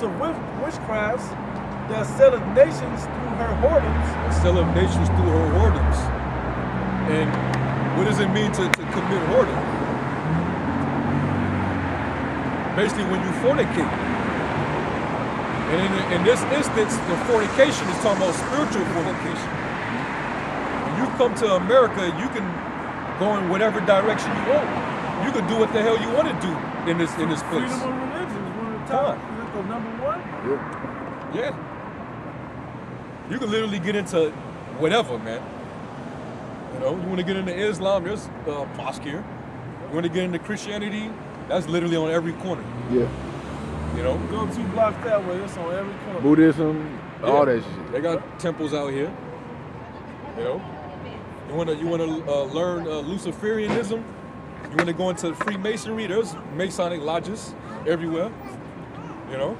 of witchcrafts that selleth nations through her whoredoms. That selleth nations through her whoredoms. And what does it mean to commit whoredom? Basically, when you fornicate. And in this instance, the fornication is talking about spiritual fornication. When you come to America, you can go in whatever direction you want. You can do what the hell you want to do in this place. Freedom of religion is one of the top. Is the number one? Yeah. You can literally get into whatever, man. You know, you want to get into Islam, there's a mosque here. You want to get into Christianity, that's literally on every corner. Yeah. You know? Go 2 blocks that way, it's on every corner. Buddhism, all that shit. They got temples out here. You know? You want to learn Luciferianism? You want to go into Freemasonry? There's Masonic lodges everywhere. You know?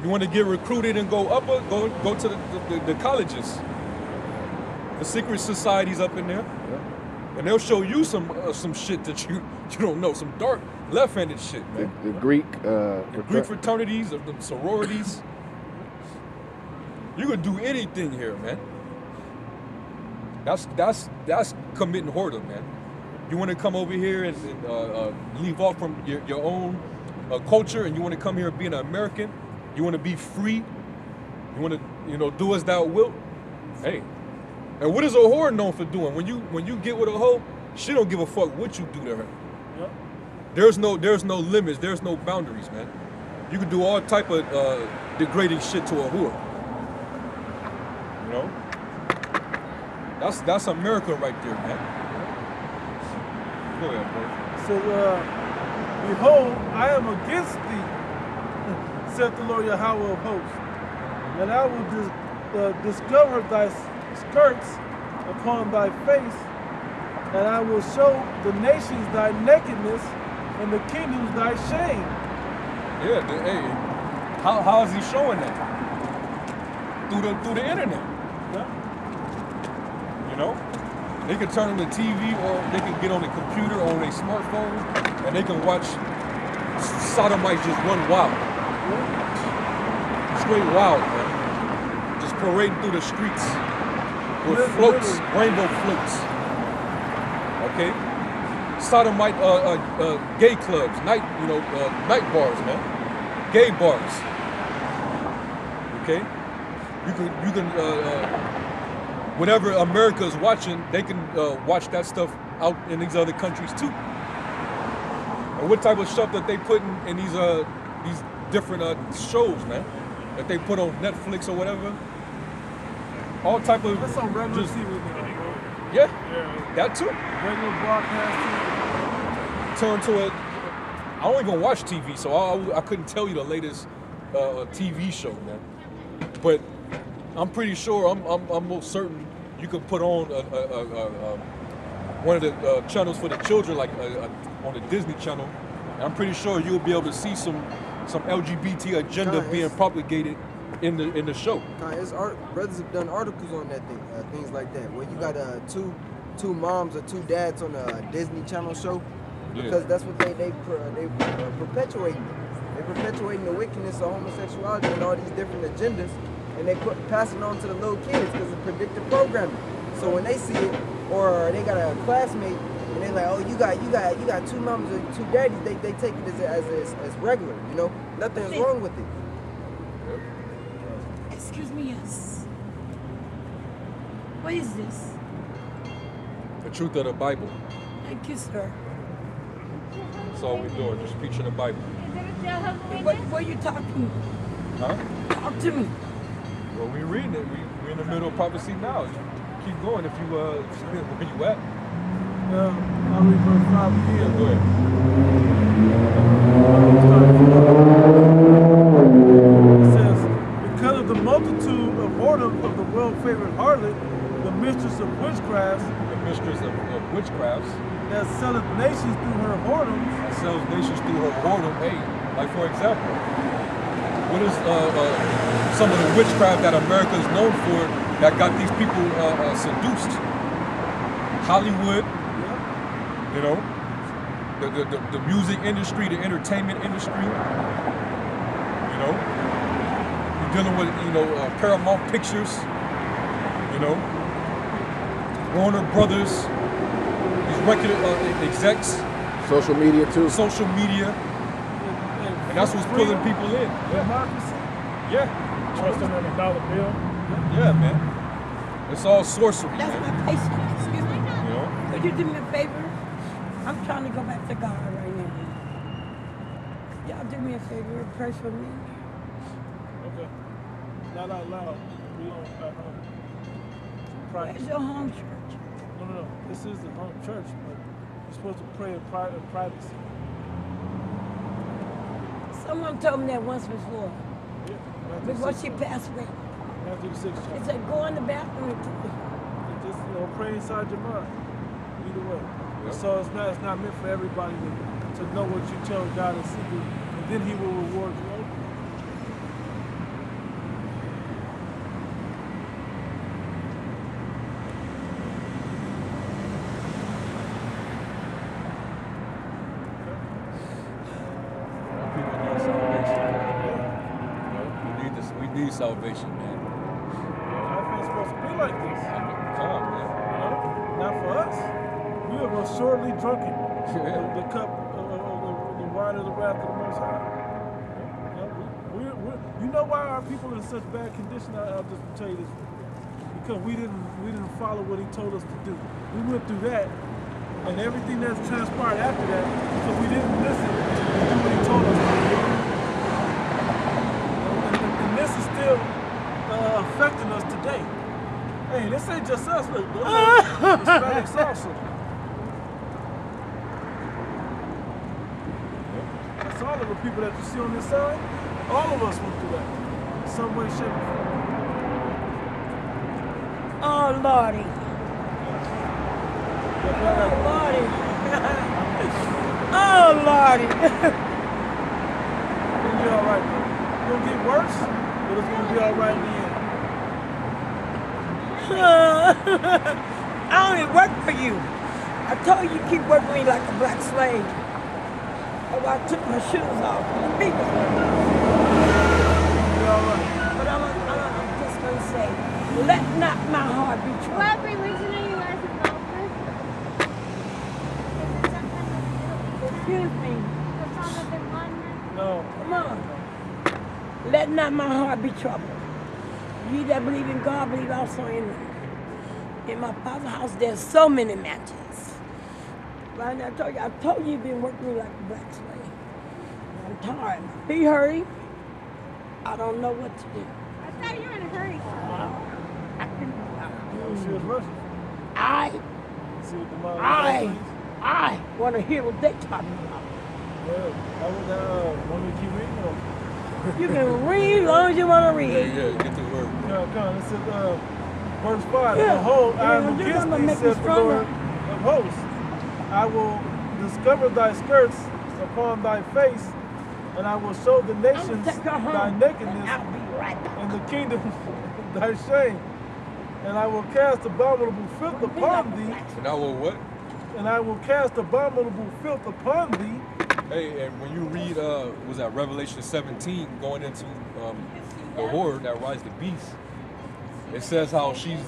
You want to get recruited and go up, go to the colleges. The secret societies up in there. Yeah. And they'll show you some shit that you don't know, some dark left-handed shit, man. The Greek Greek fraternities, the sororities. You could do anything here, man. That's committing whoredom, man. You want to come over here and leave off from your own culture, and you want to come here and be an American. You want to be free. You want to, do as thou wilt. Hey, and what is a whore known for doing? When you get with a hoe, she don't give a fuck what you do to her. Yep. There's no limits. There's no boundaries, man. You can do all type of degrading shit to a whore. You know. That's America right there, man. Go ahead, boy. So, behold, I am against thee, saith the Lord Yahweh of hosts, and I will discover thy skirts upon thy face, and I will show the nations thy nakedness, and the kingdoms thy shame. Yeah, hey, how is he showing that? Through the internet. Yeah. You know? They can turn on the TV or they can get on the computer or on their smartphone and they can watch sodomites just run wild. Straight wild, man. Just parading through the streets with floats, rainbow floats. Okay? Sodomite gay clubs, night bars, man. Gay bars. Okay? You can whenever America is watching, they can watch that stuff out in these other countries too. And what type of stuff that they put in these different shows, man, that they put on Netflix or whatever. All type of. That's on regular TV now, bro. Yeah, that too. Regular broadcast Turn to it. I don't even watch TV, so I couldn't tell you the latest TV show, man. But I'm pretty sure, I'm most certain you could put on one of the channels for the children, like on the Disney Channel, and I'm pretty sure you'll be able to see some LGBT agenda being propagated in the show. Brothers have done articles on that thing, things like that, where you got two moms or two dads on a Disney Channel show, because that's what they perpetuating. They're perpetuating the wickedness of homosexuality and all these different agendas. And they pass it on to the little kids because it's predictive programming. So when they see it, or they got a classmate, and they're like, "Oh, you got two moms or two daddies," they take it as regular, you know. Nothing's wrong with it. Excuse me, yes. What is this? The truth of the Bible. Thank you, sir. That's all we're doing, just preaching the Bible. What are you talking? Huh? Talk to me. Well, we're reading it. We're in the middle of prophecy now. Keep going if you where you at. I'll read verse 5 again. Yeah, go ahead. It says, because of the multitude of whoredoms of the well-favored harlot, the mistress of witchcrafts, that selleth nations through her whoredoms. That sells nations through her whoredom. Hey, like for example, what is some of the witchcraft that America is known for that got these people seduced? Hollywood, you know, the music industry, the entertainment industry, you know, dealing with, Paramount Pictures, Warner Brothers, these record execs, Social media too. social media, and that's what's pulling people in. Democracy. Yeah, Trusting in a dollar bill. yeah, man. It's all sorcery, That's man. my patient. Excuse me. You know? Could you do me a favor? I'm trying to go back to God right now. Y'all do me a favor and pray for me. Okay. Not out loud. We don't at home. Where's Practice. your home church? No. This is the home church, but you're supposed to pray in privacy. Someone told me that once before, Yeah. before she passed away. Matthew the 6th It chapter. said, go in the bathroom and pray. Just pray inside your mind. Either way. Yep. So it's not meant for everybody to know what you tell God in secret, and then He will reward you openly. People need salvation. We need salvation, man. Life ain't supposed to be like this. Come on, man. Not for us. We are most surely drunken. Yeah. The cup of the wine of the wrath of the Most High. You know why our people are in such bad condition? I'll just tell you this. Because we didn't follow what He told us to do. We went through that, and everything that's transpired after that, because we didn't listen and do what He told us to do. And this is still affecting us today. Hey, this ain't just us. Look, Hispanics also. That's all of the people that you see on this side. All of us went through that. In some way, shape, or form. Oh, Lordy. Oh, Lordy. Oh, Lordy. It's gonna be all right. It's gonna get worse, but it's gonna be all right in the end. I don't even work for you. I told you keep working me like a black slave. Oh, I took my shoes off. It'll be all right. But I'm just going to say, let not my heart be troubled. What religion are you guys involved with? Is it some kind of Excuse me. the song of the one? No. Come on. Let not my heart be troubled. Ye that believe in God, believe also in me. In my father's house, there's so many mansions. Right now, I told you you've been working me like a black slave. I'm tired. Be hurry. I don't know what to do. I thought you were in a hurry. She was rushing. I See what the mom want to hear what they talking about. Yeah, that was want me to keep reading? Or? You can read as long as you want to read. Yeah, get the word. Come on. This is verse 5. Yeah. Behold, I am Yeah, you're against gonna thee, make me saith the Lord stronger. of hosts. I will discover thy skirts upon thy face, and I will show the I'm nations going to take her home. thy nakedness I'll be right back. and the kingdom thy shame. And I will cast abominable filth upon thee, And I will what? and I will cast abominable filth upon thee. Hey, and when you read, was that Revelation 17, going into the whore that rides the beast, it says how she's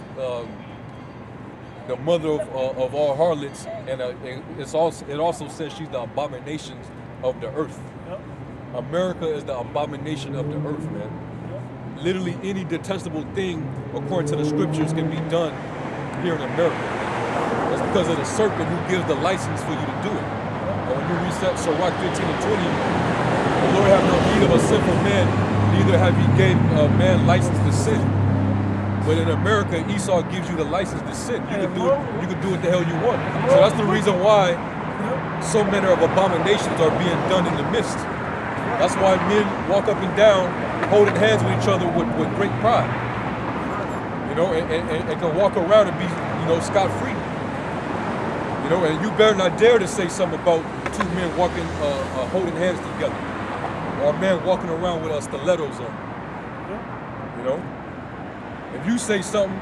the mother of all harlots, and it also says she's the abominations of the earth. Yep. America is the abomination of the earth, man. Literally any detestable thing, according to the scriptures, can be done here in America. That's because of the serpent who gives the license for you to do it. And when you read Sirach 15 and 20, the Lord have no need of a sinful man, neither have he gave a man license to sin. But in America, Esau gives you the license to sin. You can do it. You can do what the hell you want. So that's the reason why so many of abominations are being done in the midst. That's why men walk up and down, holding hands with each other with great pride. You know, and can walk around and be, scot-free. You know, and you better not dare to say something about two men walking, holding hands together, or a man walking around with stilettos on. You know, if you say something,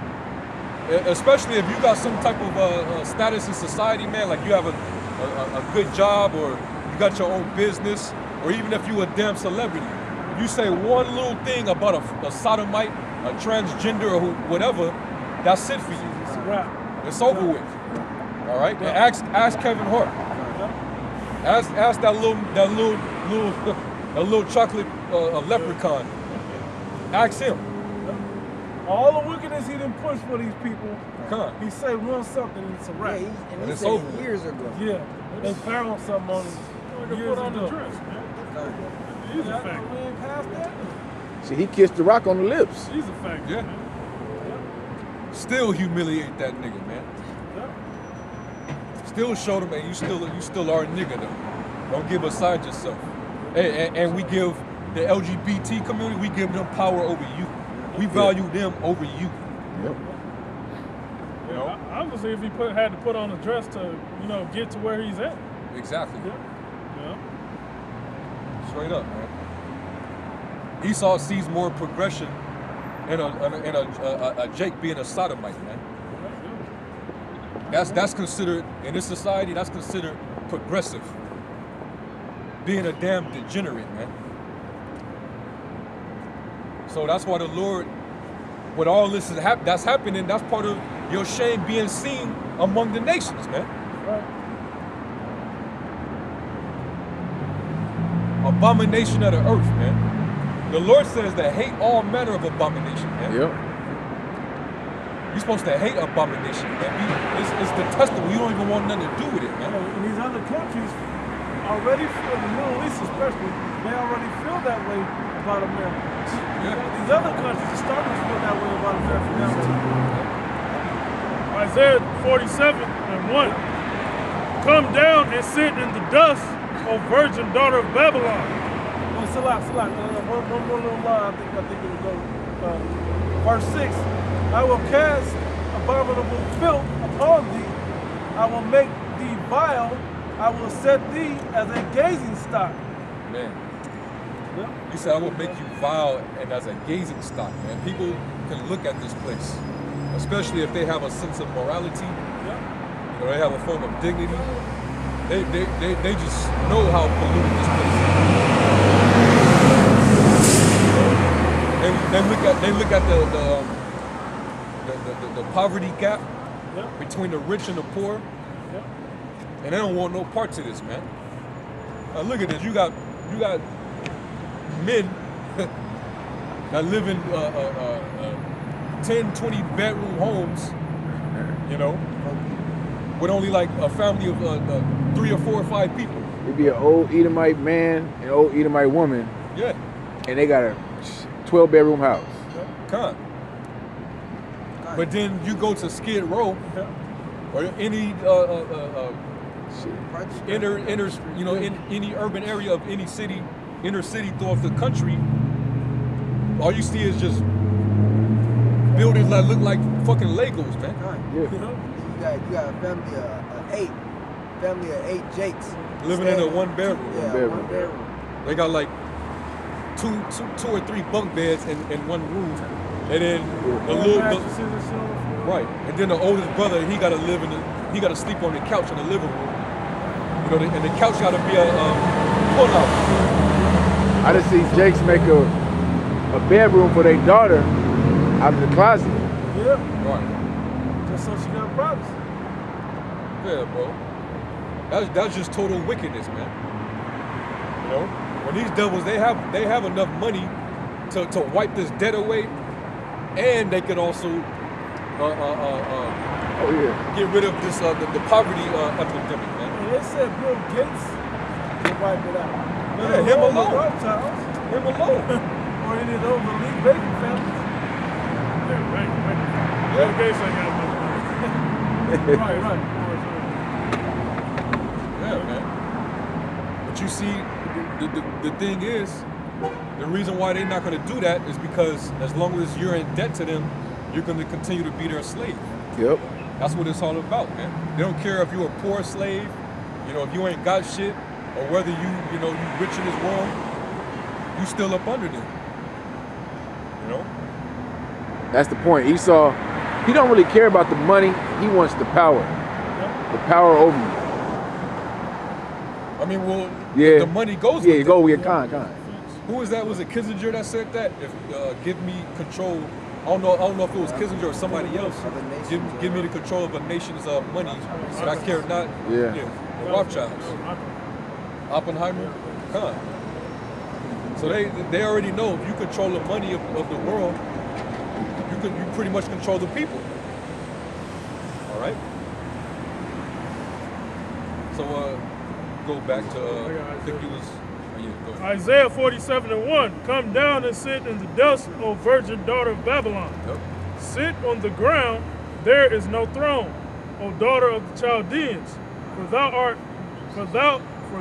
especially if you got some type of status in society, man, like you have a good job or you got your own business, or even if you a damn celebrity, if You say one little thing about a sodomite, a transgender, or whatever, that's it for you. It's a wrap. It's over with. All right. And ask Kevin Hart. Ask that little chocolate leprechaun. Ask him. All the wickedness he didn't push for these people. Come. He say one something and it's a wrap. Yeah, And he it's said over. it years ago. Yeah, they found something on him years Put on the ago. dress, man. He's a We fact. ain't past that. See, he kissed the rock on the lips. He's a fact. Yeah. Man. Still humiliate that nigga, man. Still show them, and you still are a nigga though. Don't give aside yourself. And we give the LGBT community, we give them power over you. We value them over you. Yep. You know? I was gonna say if he had to put on a dress to, get to where he's at. Exactly. Yeah. Straight up, man. Esau sees more progression in a Jake being a sodomite, man. That's considered in this society. That's considered progressive. Being a damn degenerate, man. So that's why the Lord, with all this that's happening, that's part of your shame being seen among the nations, man. Right. Abomination of the earth, man. The Lord says that hate all manner of abomination, man. Yep. You're supposed to hate abomination, man. It's detestable. You don't even want nothing to do with it, man. In these other countries, already feel, the Middle East especially, they already feel that way about America. Yeah. These other countries are starting to feel that way about America now too. Isaiah 47:1. Come down and sit in the dust, O virgin daughter of Babylon. Oh, Salah. One more little line, I think it will go. Verse 6, I will cast abominable filth upon thee. I will make thee vile. I will set thee as a gazing stock. Man. Yep. He said, I will make you vile and as a gazing stock, man. People can look at this place, especially if they have a sense of morality. They have a form of dignity. They just know how polluted this place is. They look at the poverty gap between the rich and the poor, and they don't want no parts of this, man. Now look at this. You got men that live in 10, 20 bedroom homes, with only like a family of 3 or 4 or 5 people. It'd be an old Edomite man and an old Edomite woman, Yeah, and they got a 12-bedroom house. come. But then you go to Skid Row or any any urban area of any city, inner city throughout the country, all you see is just buildings that look like fucking Legos, man. Yeah. You got a family of 8 Jakes Living in a 1 bedroom. Yeah, one bedroom. They got like two or 3 bunk beds in one room, and then Mattresses and shit on the floor. right, and then the oldest brother he gotta sleep on the couch in the living room. And the couch gotta be a pull-out. I just see Jakes make a bedroom for their daughter out of the closet. Yeah, Right. just so she got privacy. Yeah, bro. That's just total wickedness, man. When these devils they have enough money to wipe this debt away, and they could also get rid of this the poverty epidemic, man. And they said Bill Gates will wipe it out. Yeah, him alone. The Rothschilds, Him alone. or any of those elite banking families. Yeah, right. Bill Gates ain't got enough money. Right. Yeah, man. But you see, the thing is, the reason why they're not going to do that is because as long as you're in debt to them, you're going to continue to be their slave. Yep. That's what it's all about, man. They don't care if you're a poor slave, if you ain't got shit, or whether you rich in this world, you still up under them. That's the point. Esau, he don't really care about the money. He wants the power. The power over you. I mean, well, Yeah. the money goes Yeah, with go it. with your con. Who was that? Was it Kissinger that said that? If give me control. I don't know if it was Kissinger or somebody else. Give me the control of a nation's money, and I care not. Yeah. The Rothschilds. Oppenheimer. Huh. So they already know if you control the money of the world, you pretty much control the people. All right. So go back to I think he was. Go ahead. Isaiah 47:1. Come down and sit in the dust, O virgin daughter of Babylon. Yep. Sit on the ground, there is no throne, O daughter of the Chaldeans. For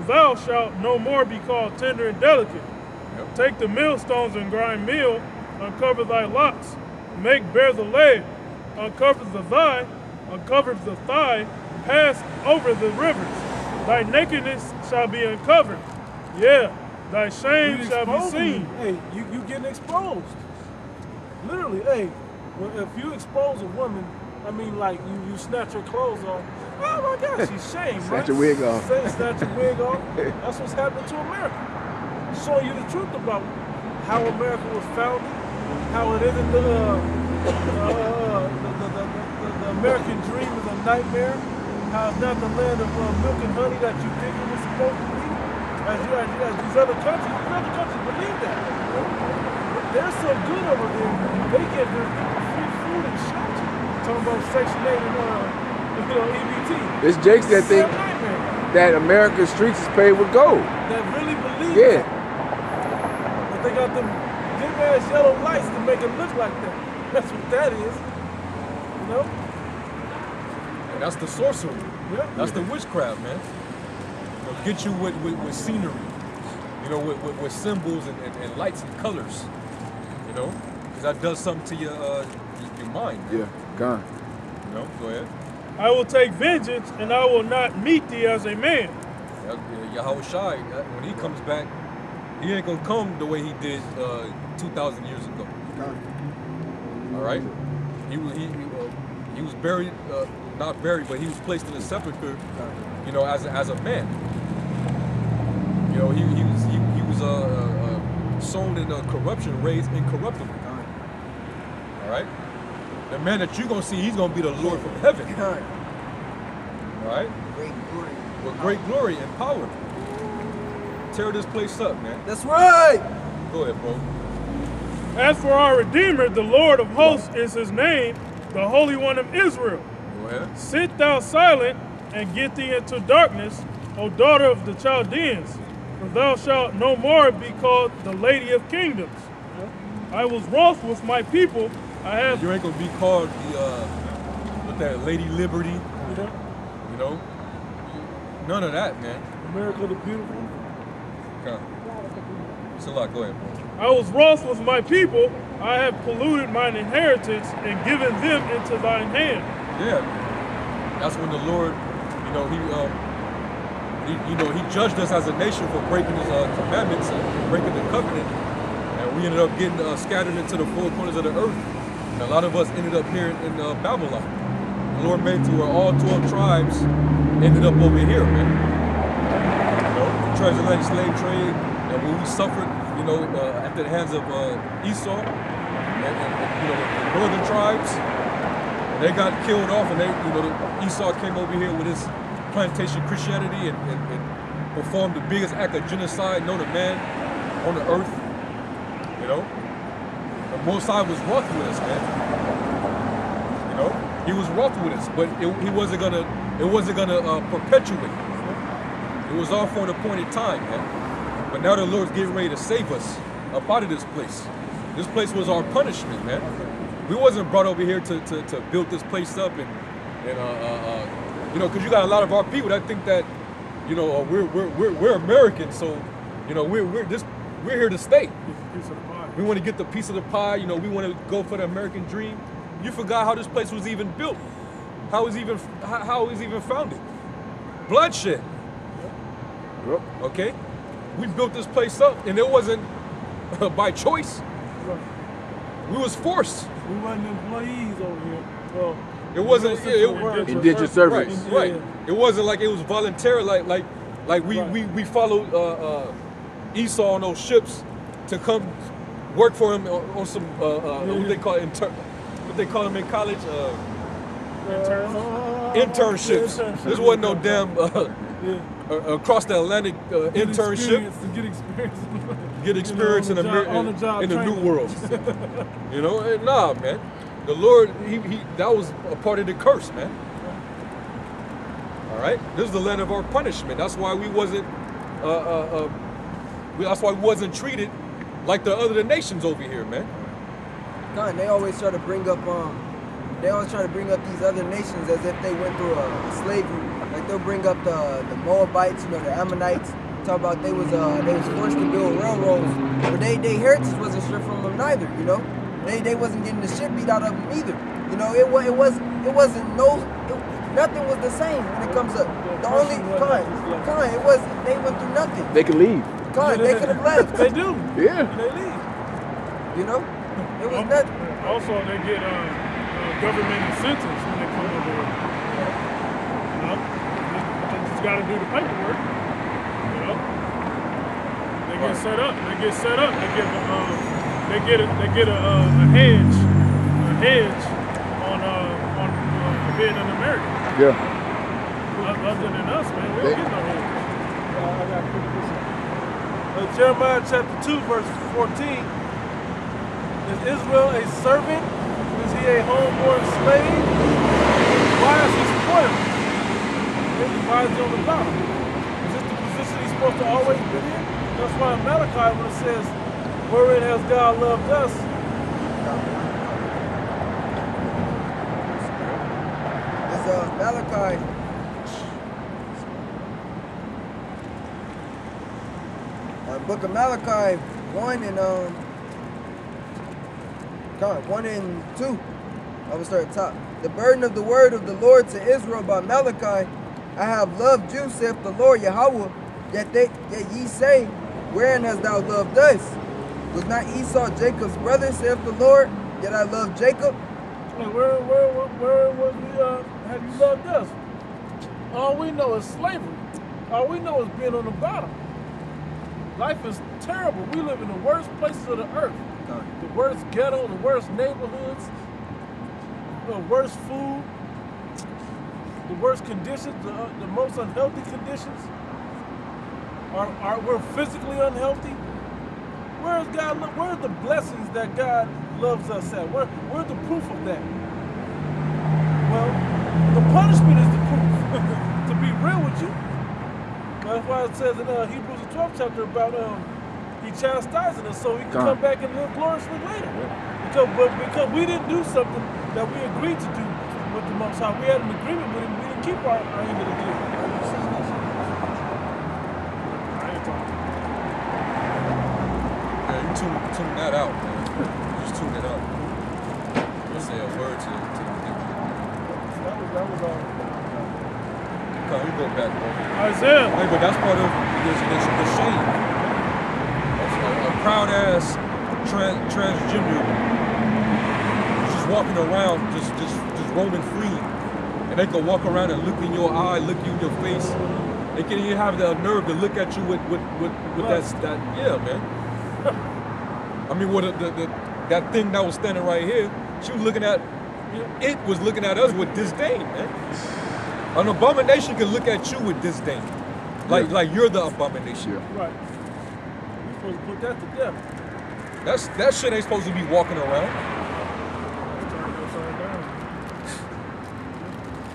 thou shalt no more be called tender and delicate. Yep. Take the millstones and grind meal, uncover thy locks, make bare the leg, uncover the thigh, pass over the rivers. Thy nakedness shall be uncovered. Yeah, thy shame shall be seen. Hey, you getting exposed. Literally, hey, if you expose a woman, I mean, like, you snatch her clothes off, oh my God, she's shamed, Snatch right? your wig off. Snatch your wig off. That's what's happening to America. Showing you the truth about how America was founded, how it isn't the American dream is a nightmare, how it's not the land of milk and honey that you think it was supposed to be. As these other countries believe that. They're so good over there, they give their people free food and shelter. Talking about Section 8 and EBT. It's Jakes that think that America's streets is paved with gold. That really believe Yeah. that. But they got them dim ass yellow lights to make it look like that. That's what that is. You know? And that's the sorcery. Yep. That's the witchcraft, man. Get you with scenery, with symbols and lights and colors, because that does something to your mind. Man. Yeah, gone. Go ahead. I will take vengeance, and I will not meet thee as a man. Yahweh Shai, when he comes back, he ain't gonna come the way he did 2,000 years ago. All right, he was buried, not buried, but he was placed in a sepulcher, as a man. He was sown in corruption, raised incorruptible. All right, the man that you're gonna see, he's gonna be the Lord from heaven. All right, Great glory. with great glory and power. Tear this place up, man. That's right. Go ahead, bro. As for our Redeemer, the Lord of hosts is his name, the Holy One of Israel. Go ahead. Sit thou silent and get thee into darkness, O daughter of the Chaldeans, for thou shalt no more be called the Lady of Kingdoms. I was wroth with my people. You ain't gonna be called the Lady Liberty. None of that, man. America the beautiful. Come. It's a lot. Go ahead, bro. I was wroth with my people. I have polluted mine inheritance and given them into thine hand. Yeah, that's when the Lord, he judged us as a nation for breaking his commandments and breaking the covenant, and we ended up getting scattered into the four corners of the earth. And a lot of us ended up here in Babylon. The Lord made to where all 12 tribes ended up over here, man. The transatlantic slave trade, and when we suffered, at the hands of Esau and the northern tribes. They got killed off, and Esau came over here with his plantation Christianity and performed the biggest act of genocide known to man on the earth. The Most High was rough with us, man. He was rough with us, but it wasn't gonna perpetuate. It was all for an appointed time, man. But now the Lord's getting ready to save us up out of this place. This place was our punishment, man. We wasn't brought over here to build this place up and because you got a lot of our people that think that, we're Americans, so, we're here to stay. We want to get the piece of the pie, we want to go for the American dream. You forgot how this place was even built, how it was even founded. Bloodshed. Yep. Okay, we built this place up, and it wasn't by choice. We was forced. We wasn't employees over here. Well, it wasn't. Indentured service. Right. It wasn't like it was voluntary. Like we followed Esau on those ships to come work for him on some what they call what they call them in college internships. This wasn't no damn across the Atlantic internship. Get experience in the new world. You know, and nah, man. The Lord, he that was a part of the curse, man. All right, this is the land of our punishment. That's why we wasn't. That's why we wasn't treated like the other nations over here, man. God, they always try to bring up these other nations as if they went through slavery. Like they'll bring up the Moabites, you know, the Ammonites. Talk about they was forced to build railroads, but they heritage wasn't stripped from them neither. You know, they wasn't getting the shit beat out of them either. You know, nothing was the same when it comes up. The only they went through nothing. They could leave. They could have left. They do. Yeah. They leave. You know, it was nothing. Also, they get government incentives when they come over here. You know, they just got to do the paperwork. You know, they get set up. They get set up. They get a hedge on being an American. Yeah. Other than us, man, we don't get no hedge. I got to put this in. Jeremiah chapter 2, verse 14. Is Israel a servant? Is he a homeborn slave? Why is he spoiled? Why is he on the bottom? Is this the position he's supposed to always be in? That's why in Malachi, when it says, wherein has God loved us? It's Malachi. Book of Malachi 1 and 2. I will start at the top. The burden of the word of the Lord to Israel by Malachi. I have loved you, saith the Lord Yahweh. Yet ye say, wherein hast thou loved us? Was not Esau Jacob's brother, saith the Lord? Yet I loved Jacob. Where was have you loved us? All we know is slavery. All we know is being on the bottom. Life is terrible. We live in the worst places of the earth. The worst ghetto, the worst neighborhoods, the worst food, the worst conditions, the most unhealthy conditions. We're physically unhealthy. Where's God? Where are the blessings that God loves us at? Where's the proof of that? Well, the punishment is the proof. To be real with you. That's why it says in Hebrews the 12th chapter about he chastising us so he can come back and live gloriously later. Because we didn't do something that we agreed to do with the Most High. We had an agreement with him. We didn't keep our end of the deal. Yeah, you tune that out, man. You just tune it out. You say a word to the people. That was all. Okay, we go back, bro. Isaiah. Hey, but that's part of the shame. A proud-ass transgender just walking around, just roaming free. And they can walk around and look in your eye, look you in your face. They can't even have the nerve to look at you with that yeah, man. I mean, what that thing that was standing right here, she was looking at, it was looking at us with disdain, man. An abomination can look at you with disdain. Like you're the abomination. Right. You're supposed to put that to death. That shit ain't supposed to be walking around.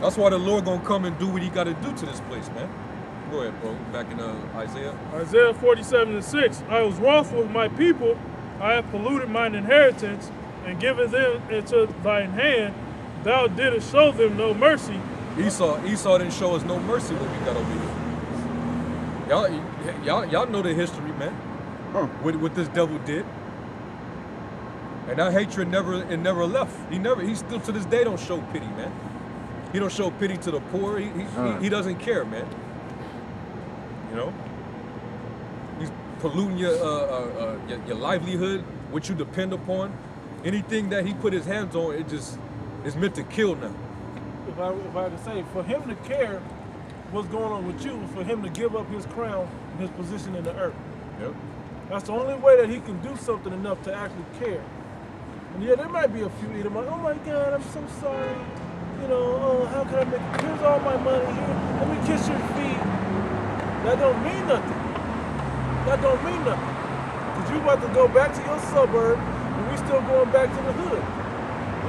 That's why the Lord gonna come and do what he gotta do to this place, man. Go ahead, bro. Back in Isaiah. Isaiah 47:6. I was wrothful with my people. I have polluted mine inheritance and given them into thine hand. Thou didst show them no mercy. Esau didn't show us no mercy when we got over here. Y'all know the history, man. What this devil did. And that hatred never left. He still to this day don't show pity, man. He don't show pity to the poor. He doesn't care, man. You know? He's polluting your livelihood, what you depend upon. Anything that he put his hands on, it's meant to kill now. If I had to say, for him to care what's going on with you, for him to give up his crown and his position in the earth. Yep. That's the only way that he can do something enough to actually care. And yeah, there might be a few Edomites. Oh my God, I'm so sorry. You know, how can I make? Here's all my money. Here, let me kiss your feet. That don't mean nothing. That don't mean nothing. Cause you about to go back to your suburb, and we still going back to the hood.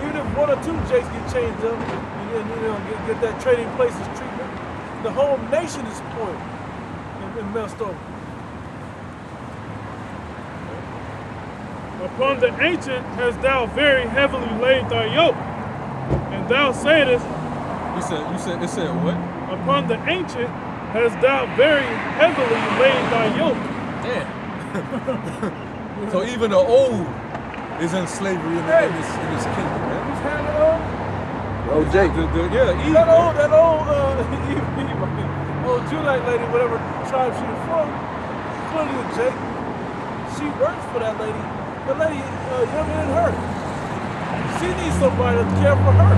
Even if one or two Jakes get changed up, and you know get that trading places treatment, the whole nation is spoiled and messed over. Upon the ancient hast thou very heavily laid thy yoke, and thou saidest, It said what? upon the ancient hast thou very heavily laid thy yoke. Damn. So even the old is in slavery in this kingdom, man. Who's handing on? Oh, Jake. Yeah, Eve, That man. old Judite lady, whatever tribe she was from, clearly a Jake. She works for that lady. The lady younger than her. She needs somebody to care for her.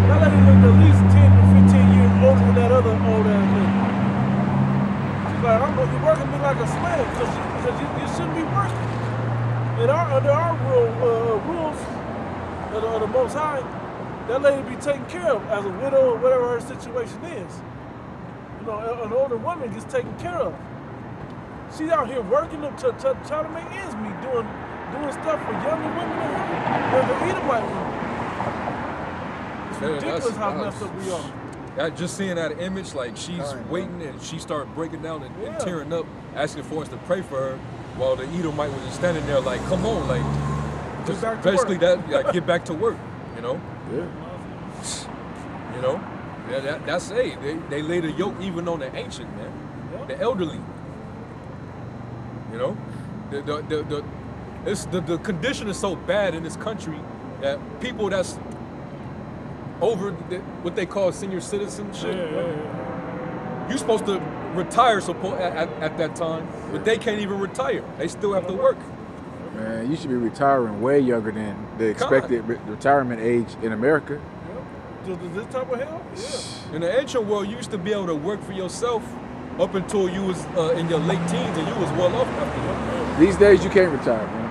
That lady looked at least 10 to 15 years older than that other old ass lady. She's like, you're working me like a slave because you shouldn't be working. Under our rules of the Most High, that lady be taken care of as a widow or whatever her situation is. You know, an older woman gets taken care of. She's out here working to try to make ends meet, doing stuff for younger women than her. The Edomite women. It's ridiculous how messed up we are. Just seeing that image, like she's waiting and she started breaking down and tearing up, asking for us to pray for her, while the Edomite was just standing there like, come on, like, just basically get back to work, you know? Yeah. You know? Yeah, that's they laid a yoke even on the ancient, man. Yeah. The elderly. You know? The condition is so bad in this country that people that's over what they call senior citizenship. You're supposed to retire at that time, but they can't even retire. They still have to work. Man, you should be retiring way younger than the expected retirement age in America. This type of hell? Yeah. In the ancient world, you used to be able to work for yourself up until you was in your late teens and you was well off after that. These days, you can't retire, man.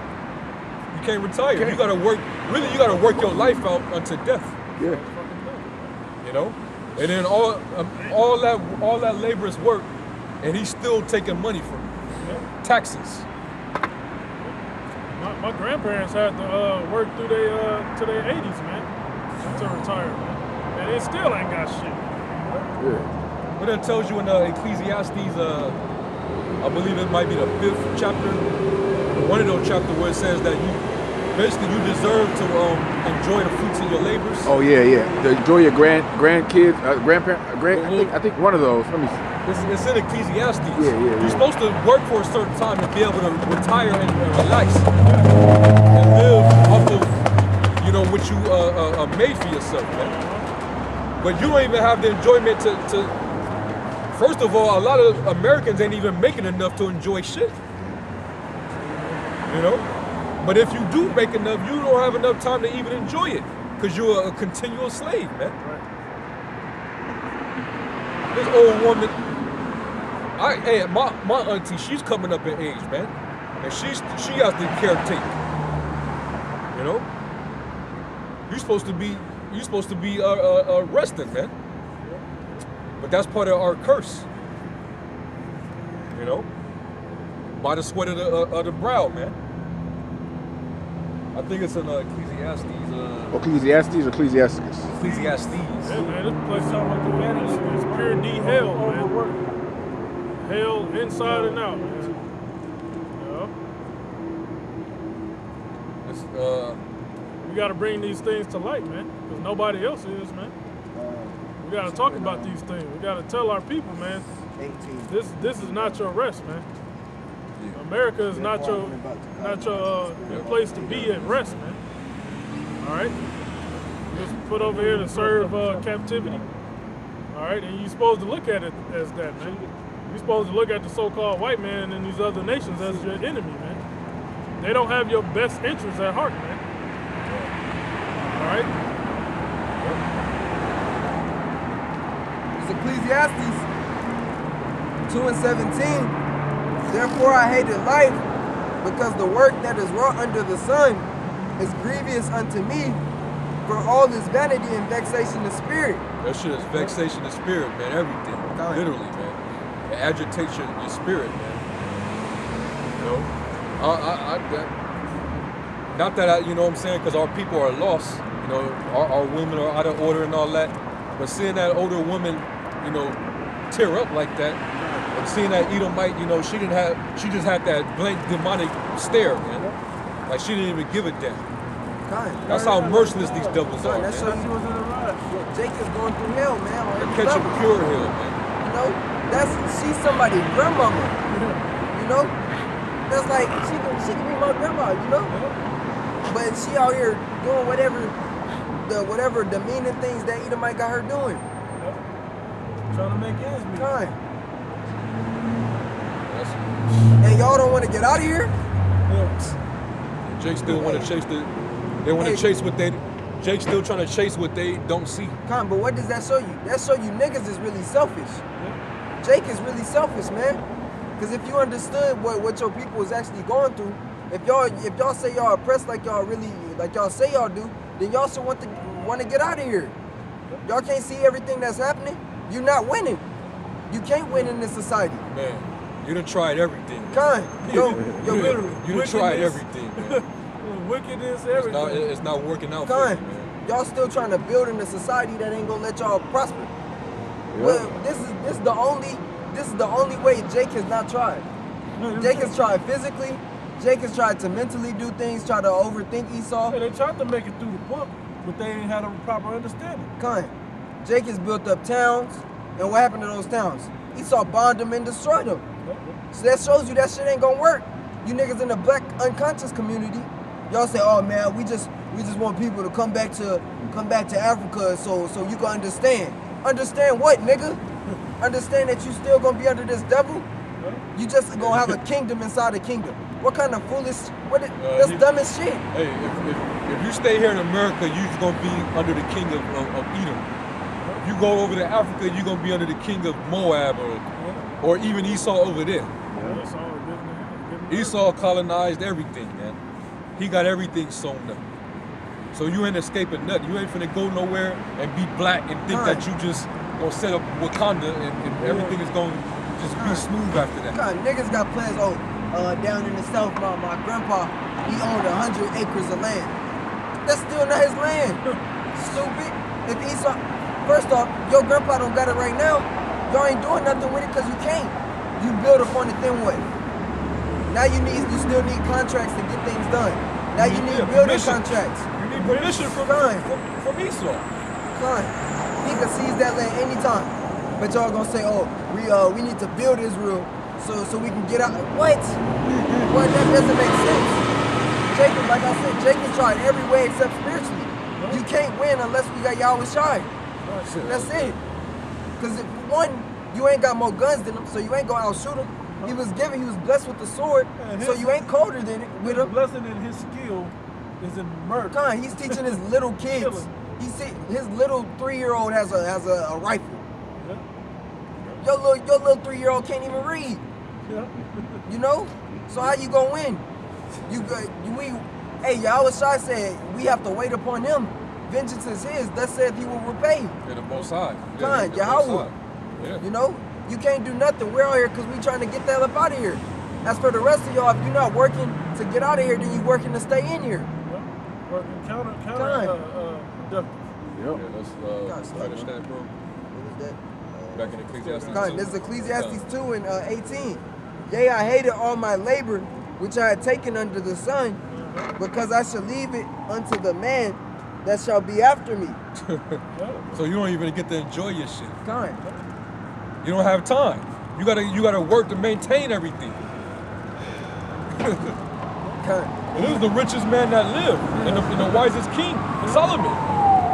You can't retire. You gotta work. Really, you gotta work your life out until death. Yeah. You know, and then all that laborers work, and he's still taking money from you. Taxes. My grandparents had to work through to their 80s, man, to retire, man. And they still ain't got shit. Yeah. But that tells you in Ecclesiastes, I believe it might be the 5th chapter, one of those chapters where it says that you deserve to enjoy the fruits of your labors. Oh yeah. To enjoy your grandkids, I think one of those. Let me see. It's in Ecclesiastes. Yeah. You're supposed to work for a certain time to be able to retire and relax and live off of what you made for yourself, man. But you don't even have the enjoyment to. First of all, a lot of Americans ain't even making enough to enjoy shit. You know? But if you do make enough, you don't have enough time to even enjoy it because you're a continual slave, man. Right. This old woman, my auntie, she's coming up in age, man, and she has to caretake. You know, you're supposed to be resting, man. But that's part of our curse. You know, by the sweat of the brow, man. I think it's in Ecclesiastes. Ecclesiastes or Ecclesiasticus? Ecclesiastes. Yeah, man, this place sounds like the vanity. It's pure D hell, man. Hell inside and out, man. Yeah. It's, we got to bring these things to light, man, because nobody else is, man. We got to talk about these things. We got to tell our people, man. 18. This is not your rest, man. America is not your place to be at rest, man. All right, just put over here to serve captivity. All right, and you're supposed to look at it as that, man. You're supposed to look at the so-called white man and these other nations as your enemy, man. They don't have your best interests at heart, man. All right. It's Ecclesiastes 2:17. Therefore I hated life, because the work that is wrought under the sun is grievous unto me, for all is vanity and vexation of spirit. That shit is vexation of spirit, man. Everything. God. Literally, man. It agitates your spirit, man. You know? Not that I, you know what I'm saying, because our people are lost. You know, our women are out of order and all that. But seeing that older woman, you know, tear up like that, and seeing that Edomite, you know, she just had that blank demonic stare, man. Like she didn't even give a damn. God. That's how merciless these devils are, That's man. She was in a rush. Jake is going through hell, man. On They're every catching level. pure hell, man. You know, she's somebody's grandmama. You know, that's like she can be my grandma. You know, but she out here doing whatever demeaning things that Edomite got her doing. Trying to make ends meet. Time. That's, And y'all don't want to get out of here. Jake still want to chase they want to chase what they. Jake's still trying to chase what they don't see. But what does that show you? That show you niggas is really selfish. Jake is really selfish, man. Because if you understood what your people is actually going through, if y'all say y'all oppressed like y'all say y'all do, then y'all should want to get out of here. Y'all can't see everything that's happening. You're not winning. You can't win in this society. Man, you done tried everything. Man. Yo, Literally. You done tried everything, man. Wickedness, everything. It's not working out for you, man. y'all still trying to build in a society that ain't gonna let y'all prosper. Well, this is the only way Jake has not tried. Jake has tried physically. Jake has tried to mentally do things, try to overthink Esau. Yeah, they tried to make it through the book, but they ain't had a proper understanding. Jake has built up towns, and what happened to those towns? Esau bombed them and destroyed them. So that shows you that shit ain't gonna work. You niggas in the black unconscious community, y'all say, oh man, we just want people to come back to Africa so you can understand. Understand what, nigga? Understand that you still gonna be under this devil? You just gonna have a kingdom inside a kingdom. What kind of foolish, that's dumb as shit. Hey, if you stay here in America, you're gonna be under the king of Edom. If you go over to Africa, you're gonna be under the king of Moab or even Esau over there. Esau colonized everything, man. He got everything sewn up. So you ain't escaping nothing. You ain't finna go nowhere and be black and think that you just gonna set up Wakanda and everything is gonna just be smooth after that. Niggas got plans. Down in the south, my grandpa, he owned 100 acres of land. That's still not his land. Stupid. If Esau, first off, your grandpa don't got it right now. Y'all ain't doing nothing with it because you can't. You build upon it, then what? Now you still need contracts to get things done. Now you need building contracts. You need permission from Esau. He can seize that land anytime. But y'all gonna say, oh, we need to build Israel so we can get out. What? What? That doesn't make sense. Jacob, like I said, Jacob tried every way except spiritually. You can't win unless we got Yahweh Shai. That's it. Because one, you ain't got more guns than him, so you ain't gonna outshoot him. He was blessed with the sword, so you ain't colder than it with him. Blessing in his skill is in murder. He's teaching his little kids. His little 3-year-old has a rifle. Your little 3-year-old can't even read. You know? So how you gonna win? Yahweh Shai said we have to wait upon him. Vengeance is his. That said he will repay. Yeah, the Most High. Yahweh. Yeah. You know? You can't do nothing. We're out here because we trying to get the hell up out of here. As for the rest of y'all, if you're not working to get out of here, then you're working to stay in here. Working counter productive. Yeah, that's understand, bro. What was that? Back in Ecclesiastes 2. This is Ecclesiastes 2 and 18. Yea, I hated all my labor, which I had taken under the sun, because I shall leave it unto the man that shall be after me. So you don't even get to enjoy your shit. Kind. You don't have time. You gotta work to maintain everything. And this is the richest man that lived, and the wisest king, Solomon.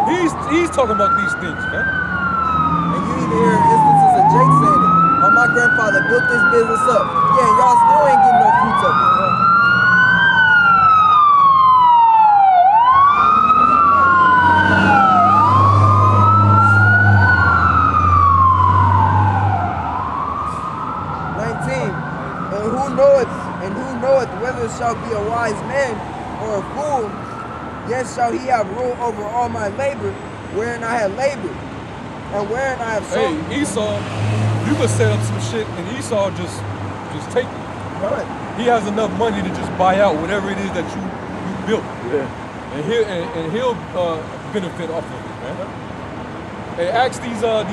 He's talking about these things, man. And you even hear instances of Jake saying it. Oh, my grandfather built this business up. Yeah, and y'all still ain't getting no fruits of it. 19. And who full, yes shall he have rule over all my labor, wherein I have labored, and wherein I have sown. Hey, Esau, you could set up some shit and Esau just take it. Right. He has enough money to just buy out whatever it is that you built. Yeah. And he'll benefit off of it, man. Hey, ask these for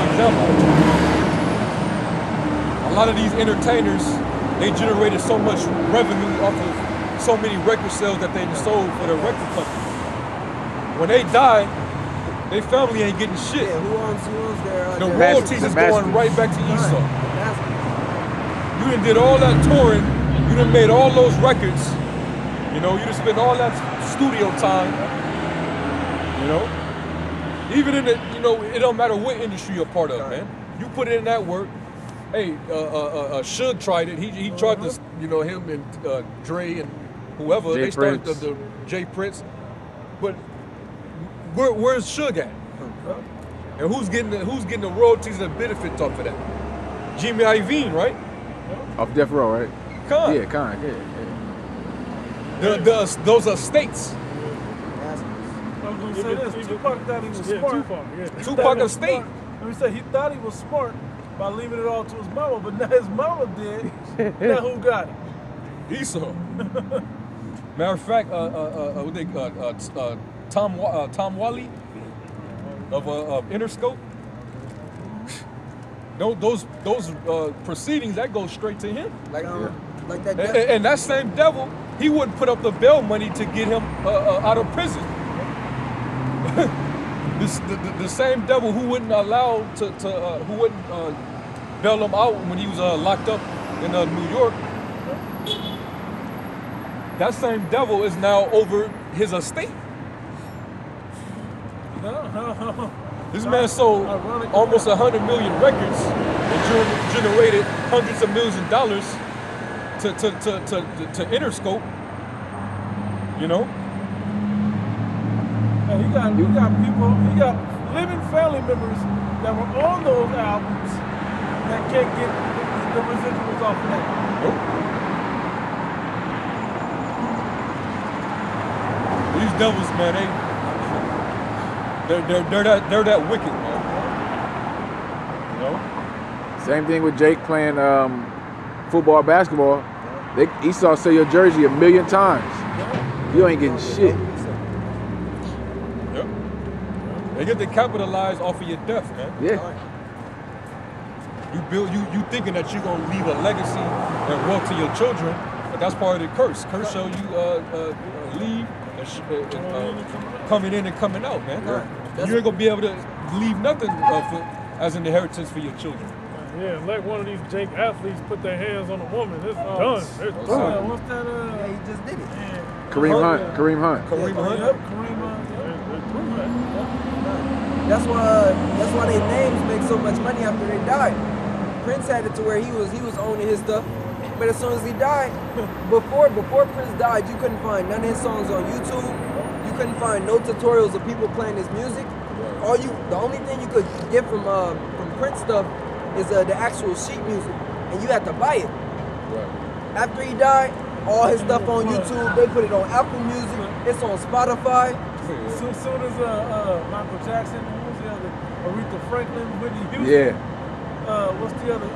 example, a lot of these entertainers, they generated so much revenue off of so many record sales that they sold for their record company. When they die, their family ain't getting shit. Yeah, who owns their The their royalties is going right back to Esau. You done did all that touring, you done made all those records, you know, you done spent all that studio time, you know. Even in the, you know, it don't matter what industry you're part of, man. You put in that work. Hey, Suge tried it. He tried this, you know, him and Dre and whoever. Jay they started Prince. the Jay Prince. But where's Suge at? And who's getting the royalties and benefits off of that? Jimmy Iovine, right? Off Death Row, right? Khan. Yeah, Khan. Yeah. Those are states. I was gonna say this. Tupac thought he was smart. Tupac a state. Let me say, he thought he was smart by leaving it all to his mama, but now his mama did. Now who got it? Esau. Matter of fact, what they Tom Wally of Interscope. Those proceedings that go straight to him. Like that. And that same devil, he wouldn't put up the bail money to get him out of prison. the same devil who wouldn't allow who wouldn't bail him out when he was locked up in New York. That same devil is now over his estate. This man sold almost 100 million records and generated hundreds of millions of dollars to Interscope. You know? And he got living family members that were on those albums that can't get the residuals off of that. Nope. These devils, man, they're that wicked, man. You know? Same thing with Jake playing football, basketball. Esau sell your jersey 1 million times. You ain't getting shit. Yep. They get to capitalize off of your death, man. Yeah. You thinking that you're gonna leave a legacy and wealth to your children, but that's part of the curse. Curse show you leave and coming in and coming out, man. You ain't gonna be able to leave nothing as an inheritance for your children. Yeah, let one of these Jake athletes put their hands on a woman. It's done. It's done. What's that? Yeah, he just did it. Kareem Hunt. Yep, Kareem Hunt. Kareem Hunt. That's why their names make so much money after they died. Prince had it to where he was owning his stuff, but as soon as he died, before Prince died, you couldn't find none of his songs on YouTube. You couldn't find no tutorials of people playing his music. The only thing you could get from Prince stuff is the actual sheet music, and you had to buy it. Right. After he died, all his stuff on YouTube, they put it on Apple Music, it's on Spotify. As soon as Michael Jackson, who was the other? Aretha Franklin, Whitney Houston. Yeah. What's the other?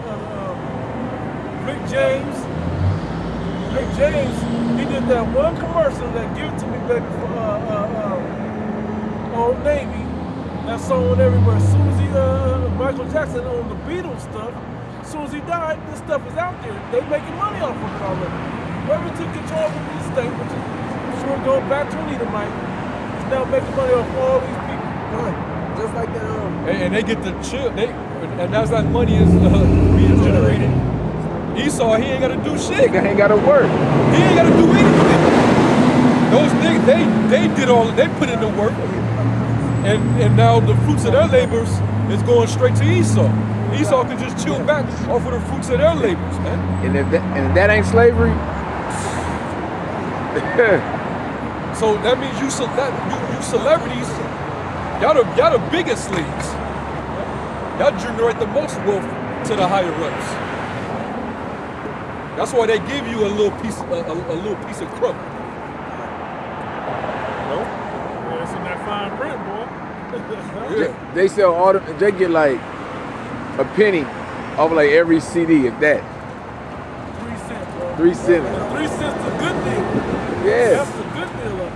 Rick James. Rick James, he did that one commercial that Give It To Me Baby for Old Navy. That song went everywhere. As soon as Michael Jackson owned the Beatles stuff, as soon as he died, this stuff is out there. They making money off of it already. Whoever took control of the estate, which is sure going back to Anita Mike, is now making money off all these people. Right. Just like that. And they get the chill. And as that money is being generated, Esau, he ain't got to do shit. He ain't got to work. He ain't got to do anything. Those niggas, they did all. They put in the work, and now the fruits of their labors is going straight to Esau. Esau can just chill back off of the fruits of their labors, man. And if that ain't slavery, So that means you celebrities, y'all the biggest slaves. Y'all generate the most wealth to the higher ups. That's why they give you a little piece of crook. You know? Yeah, it's in that fine print, boy. Yeah. They sell all the, they get like a penny off like every CD at that. 3 cents, bro. 3 cents. 3 cents is a good deal. Yeah. That's the good deal of it.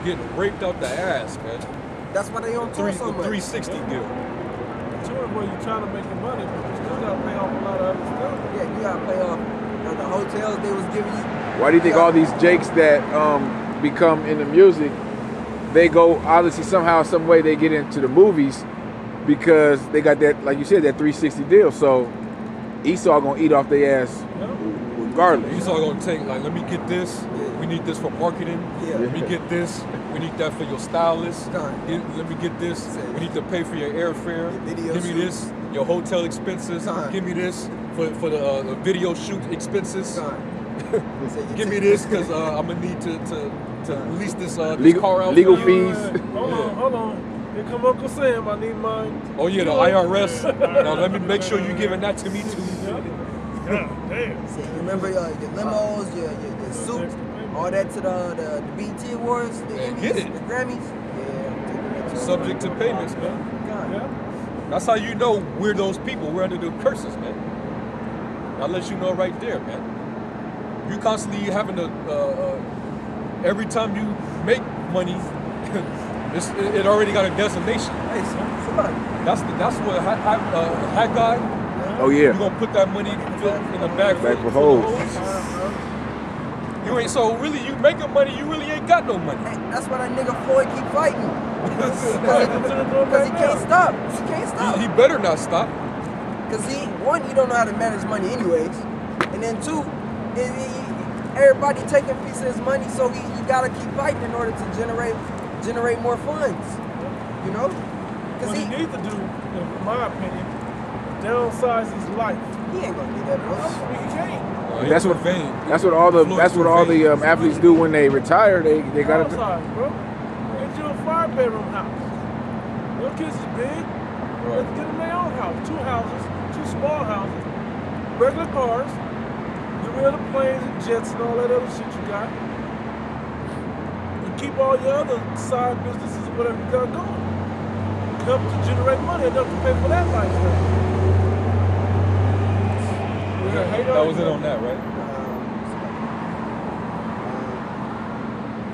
Getting raped out the ass, man. That's why they on tour so much. 360 deal. Tour where you're trying to make your money, but you still gotta pay off a lot of other stuff. Yeah, you gotta pay off the hotels they was giving you. Why do you think all these Jakes that become into music, they go obviously somehow, some way they get into the movies because they got that, like you said, that 360 deal. So Esau gonna eat off their ass regardless. Esau gonna take like, let me get this. We need this for marketing. Yeah. Let me get this. We need that for your stylist. Done. Let me get this. We need to pay for your airfare. Your video Give me shoot. this. Your hotel expenses. Done. Give me this for the video shoot expenses. Done. Give me this because I'm gonna need to lease this car out. Legal for you. fees. Hold on. Here come Uncle Sam. I need mine. Oh yeah, the IRS. Now let me make sure you're giving that to me too. God damn. See, you remember your limos, your suits, all that to the BET Awards, the Man, Emmys, get it. the Grammys. Yeah, I'm taking that too. Subject to payments, man. God. Yeah. That's how you know we're those people. We're under the curses, man. I'll let you know right there, man. You constantly having to, every time you make money, it already got a destination. Hey, somebody. That's what Haggai. Oh You're yeah. gonna put that money in a bag Back for hoes. You ain't so really you making money. You really ain't got no money. Hey, that's why that nigga Floyd keep fighting. Because he can't stop. He can't stop. He better not stop. Because one, you don't know how to manage money anyways. And then two, everybody taking a piece of his money, so he gotta keep fighting in order to generate more funds. You know? What Because he needs to do, in my opinion, downsize his life. he ain't gonna do that, bro. He can't. That's what vain. That's what all the athletes do when they retire. They gotta. Downsize, bro. Get you a 5-bedroom house. Your kids is big. Let's get them their own house. 2 houses, 2 small houses, regular cars. Get rid of the planes and jets and all that other shit you got. And keep all your other side businesses and whatever you got going. Help to generate money enough to pay for that lifestyle. That was it on that, right?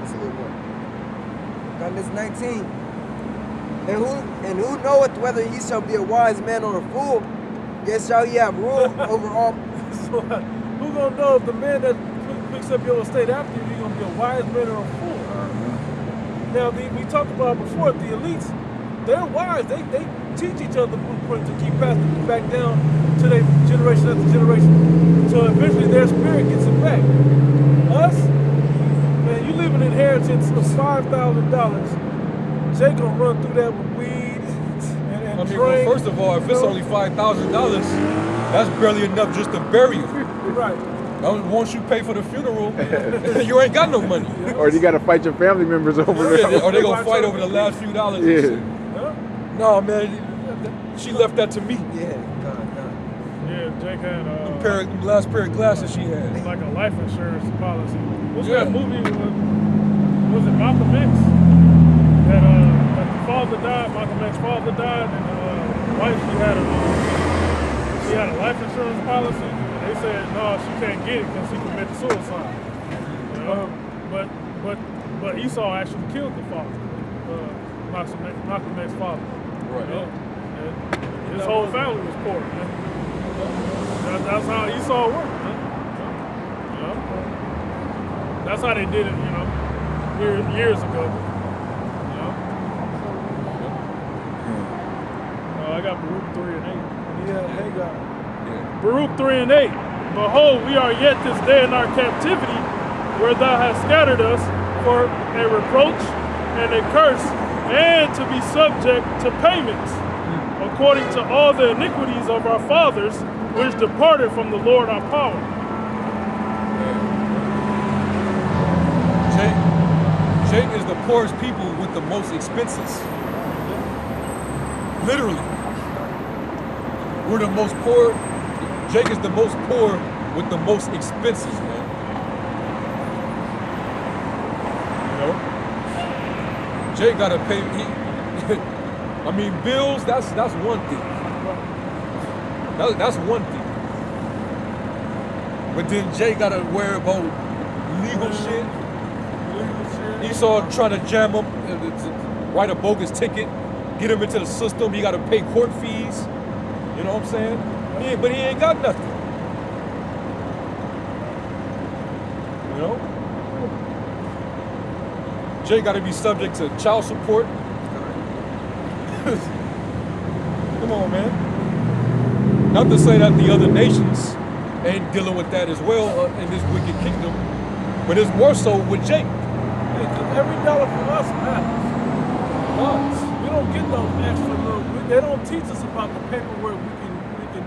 Just a little more. Got this 19. And who knoweth whether he shall be a wise man or a fool? Yet shall he have rule over all. So, who gonna know if the man that picks up your estate after you, you're gonna be a wise man or a fool? Now, we talked about before, the elites, they're wise. They teach each other the blueprint to keep passing it back down to their generation after generation. So eventually their spirit gets it back. Us, man, you leave an inheritance of $5,000, Jay gonna run through that with weed and I mean, drink. well, first of all, if it's only $5,000, that's barely enough just to bury you. Right. Now, once you pay for the funeral, you ain't got no money. Or you gotta fight your family members over Yeah, there. or they gonna fight over the last few dollars. Yeah. And shit. No, man, she left that to me. Yeah, God. Yeah, Jake had Last pair of glasses she had. like a life insurance policy. What's Yeah. that movie? Was it Malcolm X? That the father died, Malcolm X's father died, and wife she had a life insurance policy. And they said no, she can't get it because she committed suicide. You know? But Esau actually killed the father, Malcolm X's father. Right. You know? And his whole family was poor. Man. That's how Esau worked. Man. You know? That's how they did it, you know, years ago. You know? I got Baruch 3 and 8. Yeah, hey God. Baruch 3 and 8. Behold, we are yet this day in our captivity, where thou hast scattered us for a reproach and a curse, and to be subject to payments, according to all the iniquities of our fathers, which departed from the Lord our power. Jake is the poorest people with the most expenses. Literally. We're the most poor. Jake is the most poor with the most expenses, man. You know, Jay gotta pay. I mean, bills. That's one thing. That's one thing. But then Jay gotta worry about legal shit. Esau trying to jam him, write a bogus ticket, get him into the system. He gotta pay court fees. You know what I'm saying? But he ain't got nothing. You know? Jay gotta be subject to child support. Come on, man. Not to say that the other nations ain't dealing with that as well in this wicked kingdom, but it's more so with Jake. Every dollar from us matters. We don't get those extra little. They don't teach us about the paperwork we can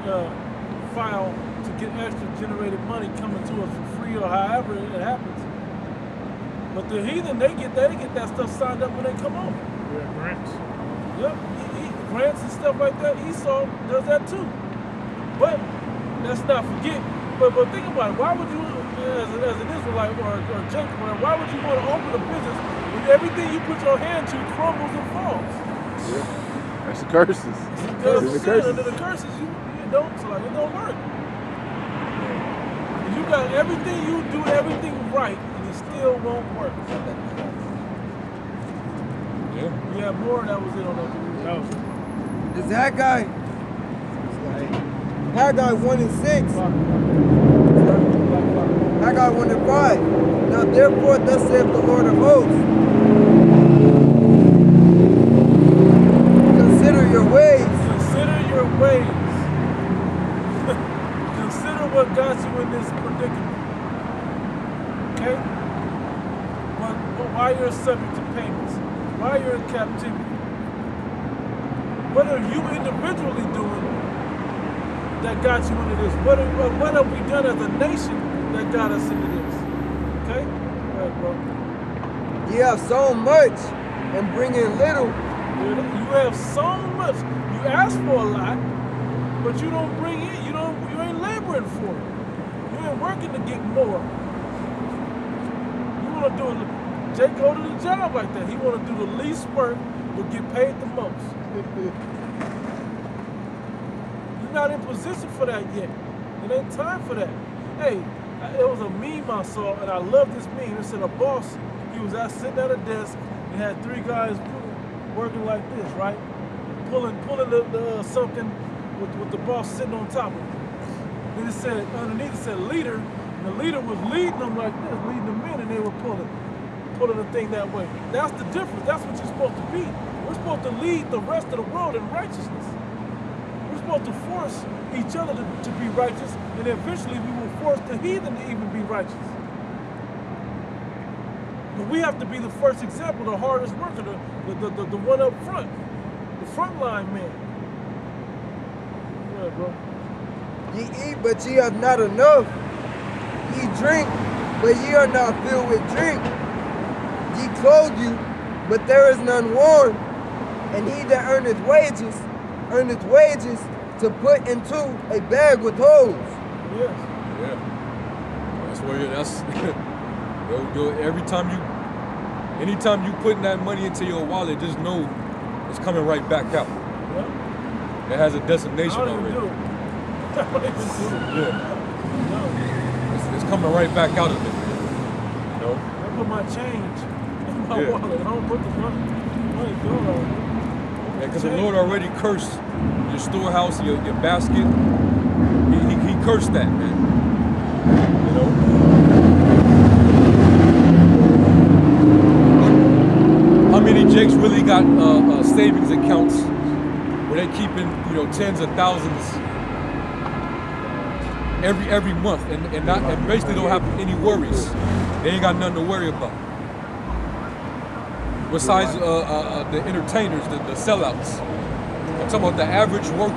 file to get extra generated money coming to us for free or however it happens. But the heathen, they get that stuff signed up when they come over. Yeah, grants. Yep, grants and stuff like that. Esau does that too. But let's not forget. But think about it. Why would you, as an Israelite or Jacob, why would you want to open a business when everything you put your hand to crumbles and falls? Yeah. That's the curses. Under the curses, you don't. So like, it don't work. You got everything, you do everything right, and it still won't work. Yeah. We have more. That was it on that. This Haggai. Haggai 1:6. Haggai 1:5. Now therefore, thus saith the Lord of hosts. Consider your ways. Consider your ways. Consider what got you in this predicament. Okay? Why you're subject to payments. Why you're in captivity. What are you individually doing that got you into this? What have we done as a nation that got us into this? Okay? All right, bro. Ye have sown much and bring in little. You have so much. You ask for a lot, but you don't bring in. You ain't laboring for it. You ain't working to get more. You want to do it. Jake go to the job like that. He want to do the least work, but get paid the most. You're not in position for that yet. It ain't time for that. Hey, it was a meme I saw, and I love this meme. It said a boss. He was sitting at a desk and had three guys working like this, right? Pulling the something with the boss sitting on top of it. Then it said underneath it said leader, and the leader was leading them like this, leading them in, and they were pulling the thing that way. That's the difference. That's what you're supposed to be. We're supposed to lead the rest of the world in righteousness. We're supposed to force each other to be righteous, and eventually we will force the heathen to even be righteous. But we have to be the first example, the hardest worker, the one up front, the frontline man. Go ahead, bro. Ye eat, but ye have not enough. Ye drink, but ye are not filled with drink. Ye clothe you, but there is none warm. And he that earneth wages to put into a bag with holes. Yes. Yeah. That's where anytime you putting that money into your wallet, just know it's coming right back out. Yeah. It has a destination I don't even already. do it. I don't even do it. Yeah. No. It's coming right back out of it. You know? I put my change in my wallet. I don't put the money going on. Because the Lord already cursed your storehouse, your basket. He cursed that, man. You know? How many Jakes really got savings accounts where they keeping, tens of thousands every month and basically don't have any worries. They ain't got nothing to worry about. Besides the entertainers, the sellouts. I'm talking about the average worker.